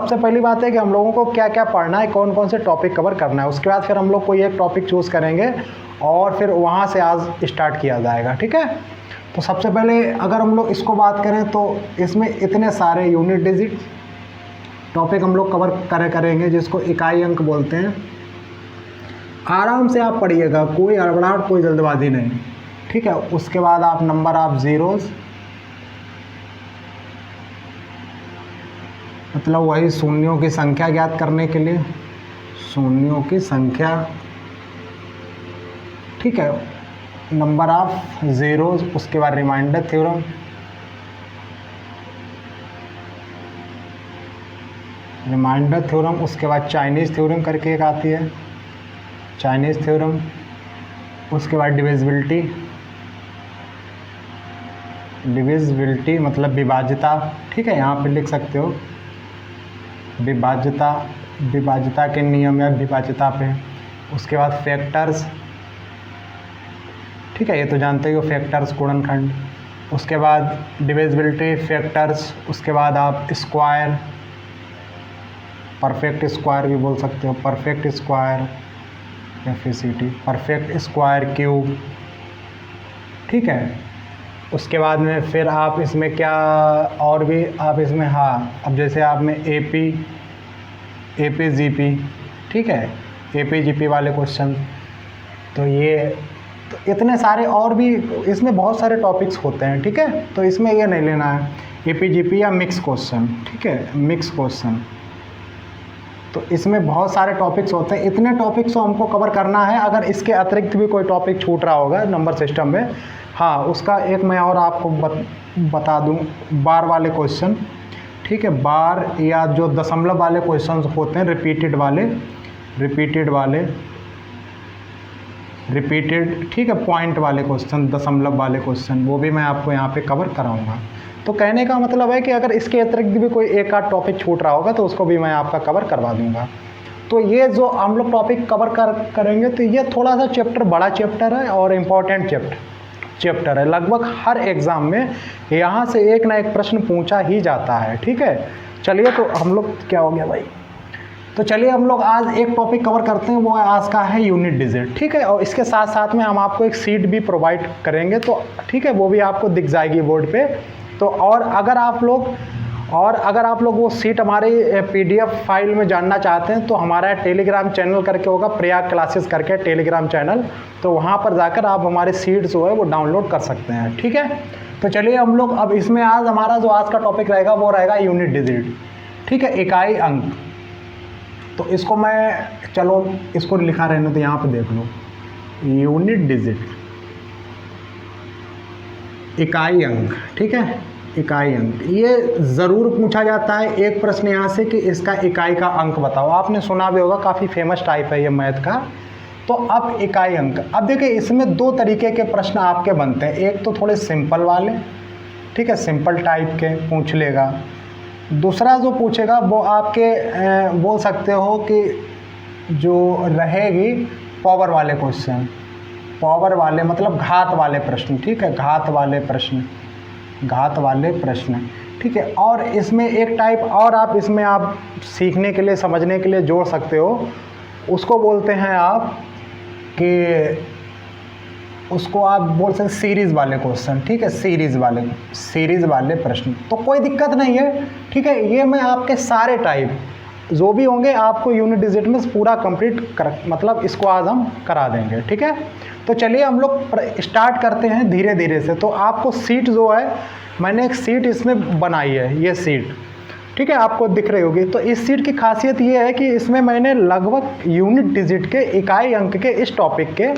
सबसे पहली बात है कि हम लोगों को क्या क्या पढ़ना है, कौन कौन से टॉपिक कवर करना है। उसके बाद फिर हम लोग कोई एक टॉपिक चूज़ करेंगे और फिर वहाँ से आज स्टार्ट किया जाएगा, ठीक है। तो सबसे पहले अगर हम लोग इसको बात करें तो इसमें इतने सारे यूनिट डिजिट टॉपिक हम लोग कवर करेंगे जिसको इकाई अंक बोलते हैं। आराम से आप पढ़िएगा, कोई हड़बड़ाहट, कोई जल्दबाजी नहीं, ठीक है। उसके बाद आप नंबर ऑफ ज़ीरोज़, मतलब वही शून्यों की संख्या ज्ञात करने के लिए, शून्यों की संख्या, ठीक है। नंबर ऑफ ज़ीरोज़, उसके बाद रिमाइंडर थ्योरम, उसके बाद चाइनीज़ थ्योरम करके एक आती है, चाइनीज़ थ्योरम, उसके बाद डिविजिबिलिटी मतलब विभाज्यता, ठीक है, यहाँ पे लिख सकते हो विभाज्यता के नियम या विभाज्यता पे। उसके बाद फैक्टर्स, ठीक है, ये तो जानते ही हो, फैक्टर्स गुणनखंड। उसके बाद डिविजिबिलिटी, फैक्टर्स, उसके बाद आप स्क्वायर, परफेक्ट स्क्वायर भी बोल सकते हो, परफेक्ट स्क्वायर एफिसिटी, परफेक्ट स्क्वायर क्यूब, ठीक है। उसके बाद में फिर आप इसमें क्या और भी आप इसमें, हाँ, अब जैसे आप में एपी जीपी, ठीक है, एपी जीपी वाले क्वेश्चन, तो ये तो इतने सारे और भी इसमें बहुत सारे टॉपिक्स होते हैं, ठीक है। तो इसमें ये नहीं लेना है एपी जीपी या मिक्स क्वेश्चन, ठीक है, मिक्स क्वेश्चन। तो इसमें बहुत सारे टॉपिक्स होते हैं, इतने टॉपिक्स को हमको कवर करना है। अगर इसके अतिरिक्त भी कोई टॉपिक छूट रहा होगा नंबर सिस्टम में, हाँ, उसका एक मैं और आपको बता दूं, बार वाले क्वेश्चन, ठीक है, बार या जो दशमलव वाले क्वेश्चन होते हैं, रिपीटेड, ठीक है, पॉइंट वाले क्वेश्चन, दशमलव वाले क्वेश्चन, वो भी मैं आपको यहाँ पे कवर कराऊंगा। तो कहने का मतलब है कि अगर इसके अतिरिक्त भी कोई एक आध टॉपिक छूट रहा होगा तो उसको भी मैं आपका कवर करवा दूंगा। तो ये जो हम लोग टॉपिक कवर करेंगे तो ये थोड़ा सा चैप्टर बड़ा चैप्टर है और इम्पोर्टेंट चैप्टर है। लगभग हर एग्ज़ाम में यहाँ से एक ना एक प्रश्न पूछा ही जाता है, ठीक है। चलिए, तो हम लोग क्या हो गया भाई, तो चलिए हम लोग आज एक टॉपिक कवर करते हैं, वो आज का है यूनिट डिजिट, ठीक है। और इसके साथ साथ में हम आपको एक सीट भी प्रोवाइड करेंगे, तो ठीक है, वो भी आपको दिख जाएगी बोर्ड पे। तो और अगर आप लोग वो सीट हमारी PDF फाइल में जानना चाहते हैं तो हमारा टेलीग्राम चैनल करके होगा, प्रयाग क्लासेस करके टेलीग्राम चैनल, तो वहाँ पर जाकर आप हमारे सीट जो है वो डाउनलोड कर सकते हैं, ठीक है। तो चलिए हम लोग अब इसमें आज हमारा जो आज का टॉपिक रहेगा वो रहेगा यूनिट डिजिट, ठीक है, इकाई अंक। तो इसको मैं, चलो इसको लिखा रहने तो यहाँ पर देख लो, यूनिट डिजिट, इकाई अंक, ठीक है, इकाई अंक। ये ज़रूर पूछा जाता है एक प्रश्न यहाँ से कि इसका इकाई का अंक बताओ। आपने सुना भी होगा, काफ़ी फेमस टाइप है ये मैथ का। तो अब इकाई अंक, अब देखिए इसमें दो तरीके के प्रश्न आपके बनते हैं। एक तो थोड़े सिंपल वाले, ठीक है, सिंपल टाइप के पूछ लेगा। दूसरा जो पूछेगा वो आपके बोल सकते हो कि जो रहेगी पावर वाले क्वेश्चन, पावर वाले मतलब घात वाले प्रश्न, ठीक है, घात वाले प्रश्न, ठीक है। और इसमें एक टाइप और आप इसमें आप सीखने के लिए, समझने के लिए जोड़ सकते हो, उसको बोलते हैं आप कि उसको आप बोल सकते सीरीज़ वाले क्वेश्चन, ठीक है, सीरीज़ वाले प्रश्न। तो कोई दिक्कत नहीं है, ठीक है। ये मैं आपके सारे टाइप जो भी होंगे आपको यूनिट डिजिट में पूरा कंप्लीट मतलब इसको आज हम करा देंगे, ठीक है। तो चलिए हम लोग स्टार्ट करते हैं धीरे धीरे से। तो आपको सीट जो है, मैंने एक सीट इसमें बनाई है, ये सीट, ठीक है, आपको दिख रही होगी। तो इस सीट की खासियत ये है कि इसमें मैंने लगभग यूनिट डिजिट के, इकाई अंक के, इस टॉपिक के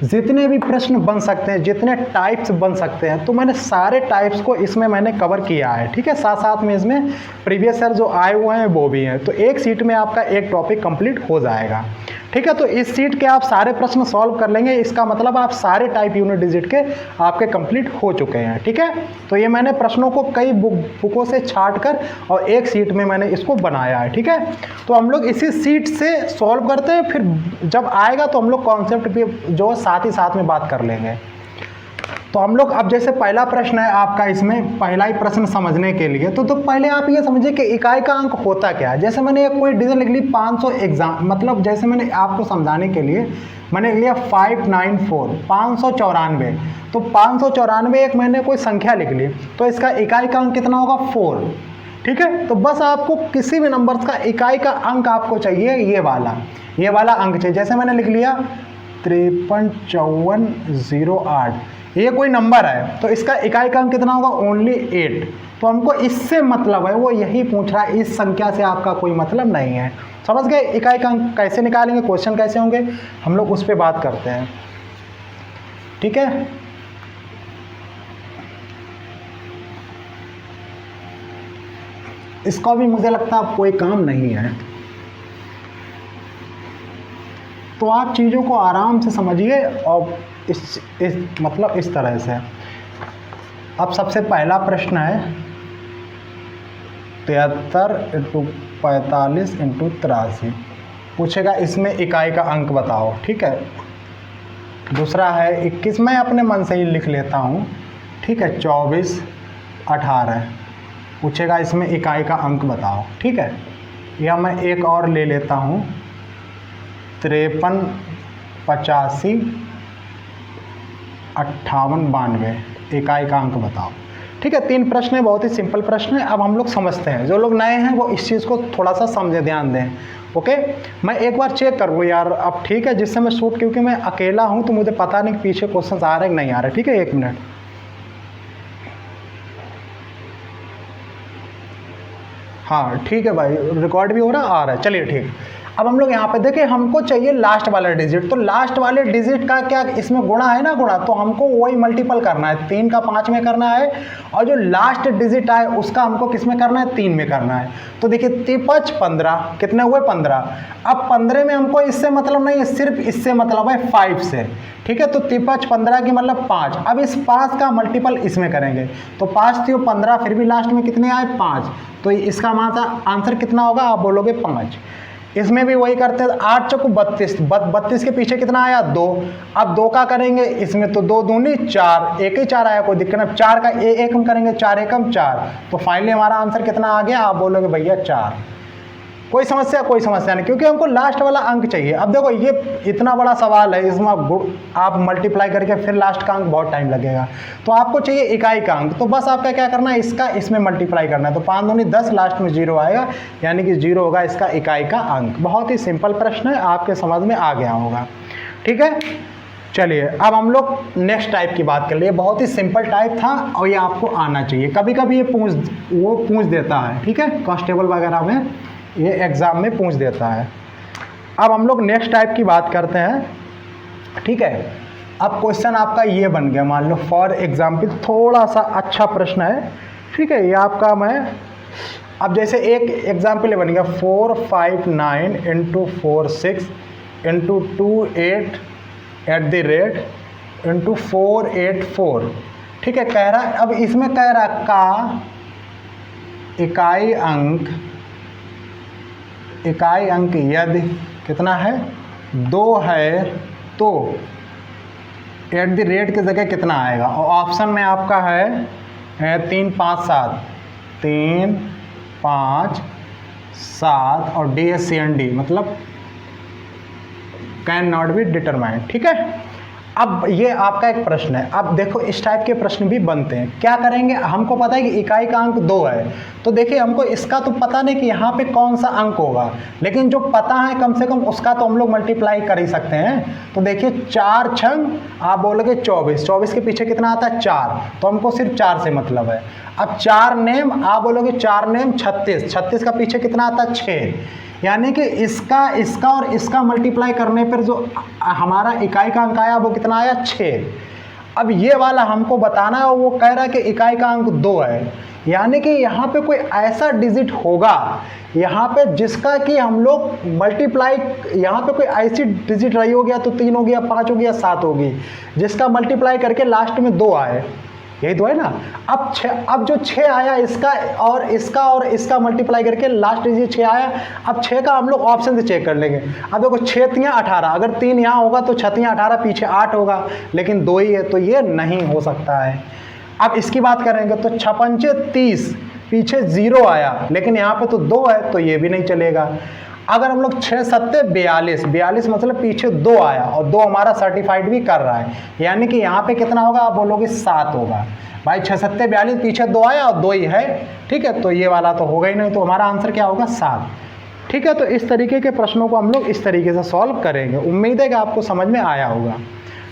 जितने भी प्रश्न बन सकते हैं, जितने टाइप्स बन सकते हैं, तो मैंने सारे टाइप्स को इसमें मैंने कवर किया है, ठीक है। साथ साथ में इसमें प्रीवियस ईयर जो आए हुए हैं वो भी हैं। तो एक सीट में आपका एक टॉपिक कंप्लीट हो जाएगा, ठीक है। तो इस सीट के आप सारे प्रश्न सॉल्व कर लेंगे, इसका मतलब आप सारे टाइप यूनिट डिजिट के आपके कंप्लीट हो चुके हैं, ठीक है। तो ये मैंने प्रश्नों को कई बुकों से छांट कर और एक सीट में मैंने इसको बनाया है, ठीक है। तो हम लोग इसी सीट से सॉल्व करते हैं, फिर जब आएगा तो हम लोग कॉन्सेप्ट पे जो साथ ही साथ में बात कर लेंगे। तो हम लोग अब जैसे पहला प्रश्न है आपका, इसमें पहला ही प्रश्न समझने के लिए तो पहले आप ये समझिए कि इकाई का अंक होता क्या है। जैसे मैंने एक कोई डिजिट लिख ली 500 एग्जाम, मतलब जैसे मैंने आपको समझाने के लिए मैंने लिया 594 594, तो 594 एक मैंने कोई संख्या लिख ली, तो इसका इकाई का अंक कितना होगा 4। ठीक है, तो बस आपको किसी भी नंबर्स का इकाई का अंक आपको चाहिए, ये वाला अंक चाहिए। जैसे मैंने लिख लिया 535408, ये कोई नंबर है तो इसका इकाई का अंक कितना होगा ओनली 8। तो हमको इससे मतलब है, वो यही पूछ रहा है, इस संख्या से आपका कोई मतलब नहीं है। समझ गए? इकाई का अंक कैसे निकालेंगे, क्वेश्चन कैसे होंगे, हम लोग उस पर बात करते हैं। ठीक है, इसका भी मुझे लगता है कोई काम नहीं है, तो आप चीज़ों को आराम से समझिए और इस मतलब इस तरह से। अब सबसे पहला प्रश्न है 73 × 45 × 83, पूछेगा इसमें इकाई का अंक बताओ। ठीक है, दूसरा है 21, मैं अपने मन से ही लिख लेता हूँ। ठीक है, 24 18, पूछेगा इसमें इकाई का अंक बताओ। ठीक है, या मैं एक और ले लेता हूँ 53 85 58 92, इकाई का अंक बताओ। ठीक है, 3 प्रश्न है, बहुत ही सिंपल प्रश्न है। अब हम लोग समझते हैं, जो लोग नए हैं वो इस चीज़ को थोड़ा सा समझे, ध्यान दें। ओके, मैं एक बार चेक कर लूँ यार अब। ठीक है, जिससे मैं शूट, क्योंकि मैं अकेला हूँ तो मुझे पता नहीं पीछे क्वेश्चन आ रहे हैं कि नहीं आ रहे। ठीक है, 1 मिनट। हाँ ठीक है भाई, रिकॉर्ड भी हो रहा आ रहा है, चलिए ठीक। अब हम लोग यहाँ पे देखें, हमको चाहिए लास्ट वाला डिजिट, तो लास्ट वाले डिजिट का क्या इसमें गुणा है ना, गुणा, तो हमको वही मल्टीपल करना है, 3 का 5 में करना है, और जो लास्ट डिजिट आए उसका हमको किस में करना है, 3 में करना है। तो देखिए 3×5 15, कितने हुए 15। अब 15 में हमको इससे मतलब नहीं है, सिर्फ इससे मतलब है 5 से। ठीक है, तो 3×5 15 की मतलब 5। अब इस 5 का मल्टीपल इसमें करेंगे, तो 5 थी 15, फिर भी लास्ट में कितने आए 5, तो इसका आंसर कितना होगा, आप बोलोगे 5। इसमें भी वही करते हैं, 8 चौको 32, 32 के पीछे कितना आया 2। अब 2 का करेंगे इसमें, तो 2 दूनी 4, एक ही 4 आया, कोई दिक्कत नहीं। 4 का एक हम करेंगे, 4 एकम 4, तो फाइनली हमारा आंसर कितना आ गया, आप बोलोगे भैया 4। कोई समस्या नहीं, क्योंकि हमको लास्ट वाला अंक चाहिए। अब देखो ये इतना बड़ा सवाल है, इसमें आप मल्टीप्लाई करके फिर लास्ट का अंक बहुत टाइम लगेगा, तो आपको चाहिए इकाई का अंक। तो बस आपका क्या करना है, इसका इसमें मल्टीप्लाई करना है, तो 5 दूनी 10, लास्ट में 0 आएगा, यानी कि 0 होगा इसका इकाई का अंक। बहुत ही सिंपल प्रश्न है, आपके समझ में आ गया होगा। ठीक है, चलिए अब हम लोग नेक्स्ट टाइप की बात कर लिए। बहुत ही सिंपल टाइप था और ये आपको आना चाहिए। कभी कभी ये पूछ देता है, ठीक है, कांस्टेबल वगैरह में ये एग्ज़ाम में पूछ देता है। अब हम लोग नेक्स्ट टाइप की बात करते हैं। ठीक है, अब क्वेश्चन आपका ये बन गया, मान लो फॉर एग्जाम्पल, थोड़ा सा अच्छा प्रश्न है। ठीक है, ये आपका मैं अब जैसे एक एग्जाम्पल बन गया 459 × 46 × 28 @ 484। ठीक है, कह रहा है, अब इसमें कह रहा का इकाई अंक यदि कितना है 2 है तो @ की जगह कितना आएगा, और ऑप्शन में आपका है 3 5 7, 3 5 7 और DSCND मतलब कैन नॉट बी डिटरमाइंड। ठीक है, अब ये आपका एक प्रश्न है। अब देखो इस टाइप के प्रश्न भी बनते हैं, क्या करेंगे, हमको पता है कि इकाई का अंक 2 है, तो देखिए हमको इसका तो पता नहीं कि यहाँ पे कौन सा अंक होगा, लेकिन जो पता है कम से कम उसका तो हम लोग मल्टीप्लाई कर ही सकते हैं। तो देखिए 4 छंग आप बोलोगे 24, 24 के पीछे कितना आता है 4, तो हमको सिर्फ 4 से मतलब है। अब 4 नेम आप बोलोगे 4 नेम 36, 36 का पीछे कितना आता है 6, यानी कि इसका और इसका मल्टीप्लाई करने पर जो हमारा इकाई का अंक आया वो कितना आया 6। अब ये वाला हमको बताना है, वो कह रहा है कि इकाई का अंक 2 है, यानी कि यहाँ पे कोई ऐसा डिजिट होगा यहाँ पे जिसका कि हम लोग मल्टीप्लाई, यहाँ पे कोई ऐसी डिजिट रही होगी, या तो 3 होगी या 5 होगी या 7 होगी, जिसका मल्टीप्लाई करके लास्ट में 2 आए। यही तो है ना। अब जो 6 आया इसका और इसका मल्टीप्लाई करके लास्ट ये 6 आया। अब 6 का हम लोग ऑप्शन से चेक कर लेंगे। अब देखो 6 तियाँ 18, अगर 3 यहाँ होगा तो 6 तियाँ 18, पीछे 8 होगा, लेकिन 2 ही है, तो ये नहीं हो सकता है। अब इसकी बात करेंगे तो 6 पंचे 30, पीछे 0 आया, लेकिन यहाँ पे तो 2 है, तो ये भी नहीं चलेगा। अगर हम लोग 6 सत्ते 42, 42 मतलब पीछे 2 आया और 2 हमारा सर्टिफाइड भी कर रहा है, यानी कि यहाँ पे कितना होगा, आप बोलोगे 7 होगा। भाई 6 सत्ते 42, पीछे 2 आया और 2 ही है, ठीक है, तो ये वाला तो होगा ही नहीं, तो हमारा आंसर क्या होगा, 7। ठीक है, तो इस तरीके के प्रश्नों को हम लोग इस तरीके से सॉल्व करेंगे। उम्मीद है कि आपको समझ में आया होगा।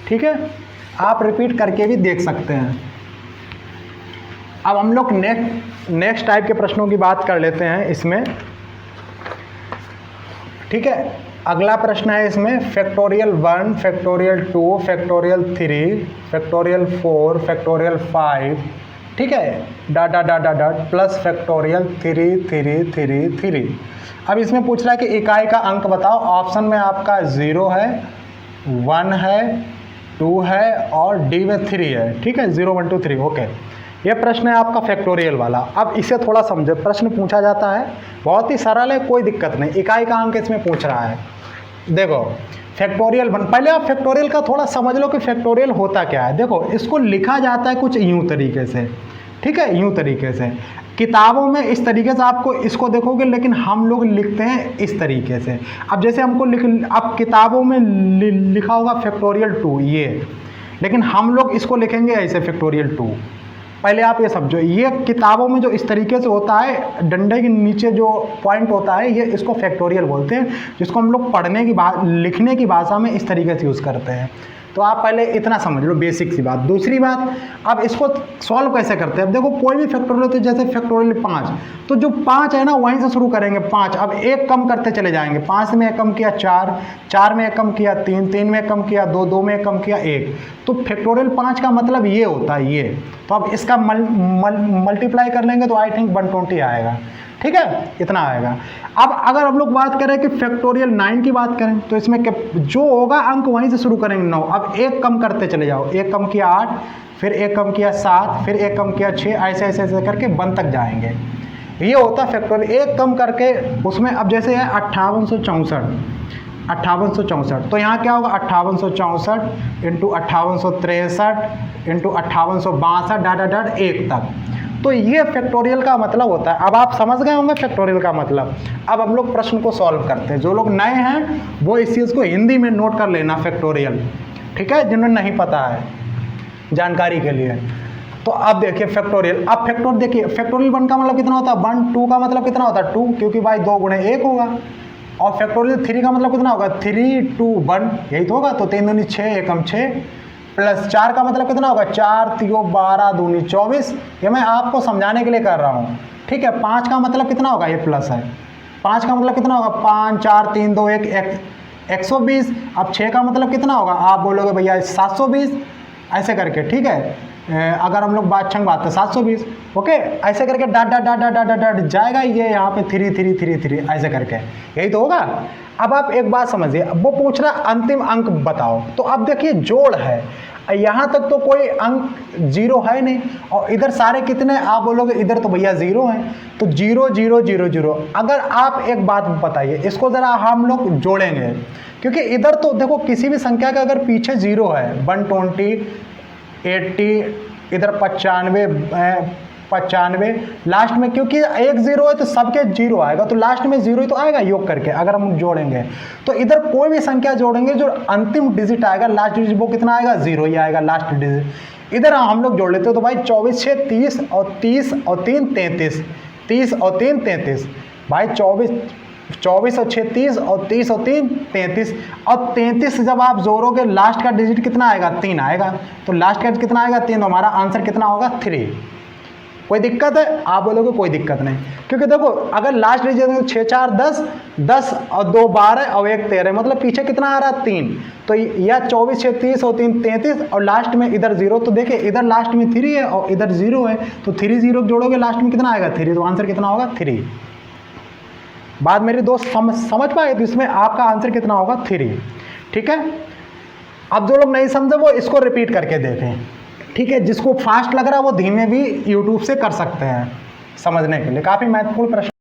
ठीक है, आप रिपीट करके भी देख सकते हैं। अब हम लोग नेक्स्ट टाइप के प्रश्नों की बात कर लेते हैं इसमें। ठीक है, अगला प्रश्न है इसमें factorial 1, factorial 2, factorial 3, factorial 4, factorial 5, ठीक है, डॉट प्लस फैक्टोरियल 3 3 3 3। अब इसमें पूछ रहा है कि इकाई का अंक बताओ। ऑप्शन में आपका 0 है, 1 है, 2 है और डी में 3 है। ठीक है, 0 1 2 3। ओके, यह प्रश्न है आपका फैक्टोरियल वाला। अब इसे थोड़ा समझो, प्रश्न पूछा जाता है, बहुत ही सरल है, कोई दिक्कत नहीं। इकाई का अंक इसमें पूछ रहा है। देखो फैक्टोरियल 1, पहले आप फैक्टोरियल का थोड़ा समझ लो कि फैक्टोरियल होता क्या है। देखो इसको लिखा जाता है कुछ यूं तरीके से, ठीक है, यूं तरीके से। किताबों में इस तरीके से आपको इसको देखोगे, लेकिन हम लोग लिखते हैं इस तरीके से। अब जैसे हमको अब किताबों में लिखा होगा फैक्टोरियल 2 ये, लेकिन हम लोग इसको लिखेंगे ऐसे फैक्टोरियल 2। पहले आप ये समझो, ये किताबों में जो इस तरीके से होता है, डंडे के नीचे जो पॉइंट होता है, ये इसको फैक्टोरियल बोलते हैं, जिसको हम लोग पढ़ने की लिखने की भाषा में इस तरीके से यूज़ करते हैं। तो आप पहले इतना समझ लो, बेसिक सी बात। दूसरी बात, अब इसको सॉल्व कैसे करते हैं। अब देखो कोई भी फैक्टोरियल, तो जैसे फैक्टोरियल 5, तो जो 5 है ना वहीं से शुरू करेंगे 5। अब एक कम करते चले जाएंगे, 5 में एक कम किया 4, 4 में एक कम किया 3, 3 में एक कम किया 2, 2 में एक कम किया 1। तो फैक्टोरियल 5 का मतलब ये होता है ये। तो अब इसका मल्टीप्लाई कर लेंगे तो आई थिंक 120 आएगा। ठीक है, इतना आएगा। अब अगर हम लोग बात करें कि फैक्टोरियल 9 की बात करें, तो इसमें जो होगा अंक वहीं से शुरू करेंगे 9। अब एक कम करते चले जाओ, एक कम किया 8, फिर एक कम किया 7, फिर एक कम किया 6, ऐसे ऐसे ऐसे करके 1 तक जाएंगे। ये होता है फैक्टोरियल। एक कम करके उसमें अब जैसे है 5864, तो यहाँ क्या होगा 5864 इंटू 5863 इंटू 5862 1 तक। तो ये फैक्टोरियल का मतलब होता है। अब आप समझ गए होंगे फैक्टोरियल का मतलब। अब हम लोग प्रश्न को सॉल्व करते हैं। जो लोग नए हैं वो इस चीज़ को हिंदी में नोट कर लेना फैक्टोरियल, ठीक है, जिन्हें नहीं पता है जानकारी के लिए। तो अब देखिए फैक्टोरियल, अब फैक्टोरियल देखिए, फैक्टोरियल 1 का मतलब कितना होता है 1, 2 का मतलब कितना होता है 2, क्योंकि भाई 2 गुणे 1 होगा। और फैक्टोरियल 3 का मतलब कितना होगा 3 2 1, यही तो होगा। तो 3 दूनी 6, 1 6, प्लस 4 का मतलब कितना होगा 4 3 12 दूनी 24। ये मैं आपको समझाने के लिए कर रहा हूँ, ठीक है। 5 का मतलब कितना होगा, ये प्लस है। 5 का मतलब कितना होगा 5 4 3 2 1 120। अब 6 का मतलब कितना होगा, आप बोलोगे भैया 720, ऐसे करके, ठीक है। अगर हम लोग बात 720, ओके, ऐसे करके डॉट जाएगा ये यहाँ पे 3 3 3 3 ऐसे करके, यही तो होगा। अब आप एक बात समझिए, वो पूछ रहा अंतिम अंक बताओ। तो अब देखिए जोड़ है, यहाँ तक तो कोई अंक 0 है नहीं, और इधर सारे कितने, आप बोलोगे इधर तो भैया 0 है, तो 0 0 0 0। अगर आप एक बात बताइए, इसको ज़रा हम लोग जोड़ेंगे, क्योंकि इधर तो देखो किसी भी संख्या का अगर पीछे 0 है, 120 80, इधर 95 लास्ट में, क्योंकि एक 0 है तो सबके 0 आएगा, तो लास्ट में 0 ही तो आएगा योग करके। अगर हम जोड़ेंगे तो इधर कोई भी संख्या जोड़ेंगे, जो अंतिम डिजिट आएगा लास्ट डिजिट वो कितना आएगा 0 ही आएगा लास्ट डिजिट। इधर हम लोग जोड़ लेते हो तो भाई 24 6 30 और 30 और 3 33, 30 और 3 33, भाई 24 और 6 30 और 30 और 3 33, और 33 जब आप जोड़ोगे लास्ट का डिजिट कितना आएगा 3 आएगा, तो लास्ट का कितना आएगा 3, तो हमारा आंसर कितना होगा 3। कोई दिक्कत है, आप बोलोगे कोई दिक्कत नहीं, क्योंकि देखो अगर लास्ट डिजिट 6 4 10, 10 और 2 12 और 1 13, मतलब पीछे कितना आ रहा है 3, तो या 24 6 30 और 3 33, और लास्ट में इधर 0, तो देखिए इधर लास्ट में 3 है और इधर 0 है, तो 3 0 जोड़ोगे लास्ट में कितना आएगा 3, तो आंसर कितना होगा 3। बात मेरे दोस्त समझ पाए, तो इसमें आपका आंसर कितना होगा 3, ठीक है। अब जो लोग नहीं समझे वो इसको रिपीट करके देखें, ठीक है, जिसको फास्ट लग रहा है वो धीमे भी यूट्यूब से कर सकते हैं समझने के लिए। काफ़ी महत्वपूर्ण प्रश्न।